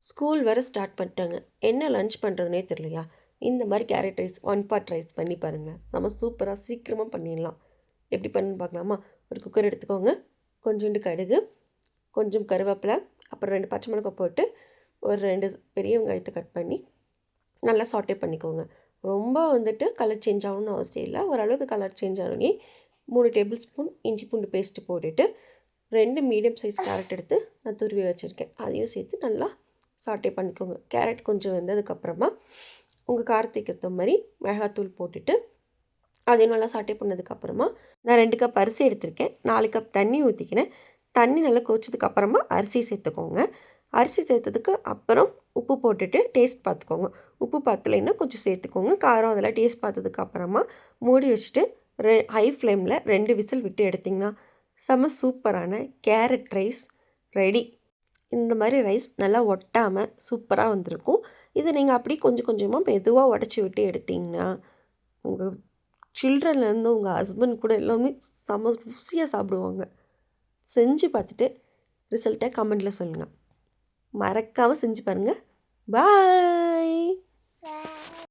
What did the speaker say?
School வேறு start பண்ணிட்டாங்க. என்ன லன்ச் பண்ணுறதுனே தெரியலையா? இந்த மாதிரி carrot rice, one pot rice பண்ணி பாருங்கள். செம சூப்பராக சீக்கிரமாக பண்ணிடலாம். எப்படி பண்ணுன்னு பார்க்கலாமா? ஒரு குக்கர் எடுத்துக்கோங்க. கொஞ்சோண்டு கடுகு, கொஞ்சம் கருவேப்பிலை, அப்புறம் 2 பச்சை மிளகாய் போட்டு ஒரு 2 பெரிய வெங்காயத்தை கட் பண்ணி நல்லா சாட்டே பண்ணிக்கோங்க. ரொம்ப கலர் சேஞ்ச் ஆகணும்னு அவசியம் இல்லை. ஓரளவுக்கு கலர் சேஞ்ச் ஆகி 3 டேபிள் ஸ்பூன் இஞ்சி பூண்டு பேஸ்ட்டு போட்டுட்டு 2 மீடியம் சைஸ் கேரட் எடுத்து நான் துருவி வச்சுருக்கேன். அதையும் சேர்த்து நல்லா சாட்டே பண்ணிக்கோங்க. கேரட் கொஞ்சம் வெந்ததுக்கப்புறமா உங்கள் காரத்துக்கு ஏற்ற மாதிரி மிளகாத்தூள் போட்டுட்டு அதையும் நல்லா சாட்டே பண்ணதுக்கப்புறமா நான் 2 கப் அரிசி எடுத்திருக்கேன். 4 கப் தண்ணி ஊற்றிக்கிறேன். தண்ணி நல்லா கொதிச்சதுக்கப்புறமா அரிசி சேர்த்துக்கோங்க. அரிசி சேர்த்ததுக்கு அப்புறம் உப்பு போட்டுட்டு டேஸ்ட் பார்த்துக்கோங்க. உப்பு பத்தலைன்னா கொஞ்சம் சேர்த்துக்கோங்க. காரம் அதெல்லாம் டேஸ்ட் பார்த்ததுக்கப்புறமா மூடி வச்சுட்டு ஹை ஃப்ளேமில் 2 விசில் விட்டு எடுத்திங்கன்னா செம சூப்பரான கேரட் ரைஸ் ரெடி. இந்த மாதிரி ரைஸ் நல்லா ஒட்டாமல் சூப்பராக வந்திருக்கும். இதை நீங்கள் அப்படி கொஞ்சம் கொஞ்சமாக மெதுவாக உடச்சி விட்டு எடுத்திங்கன்னா உங்கள் சில்ட்ரன்லேருந்து உங்கள் ஹஸ்பண்ட் கூட எல்லாமே செம ருசியாக சாப்பிடுவாங்க. செஞ்சு பார்த்துட்டு ரிசல்ட்டை கமெண்டில் சொல்லுங்கள். மறக்காமல் செஞ்சு பாருங்கள். பாய்.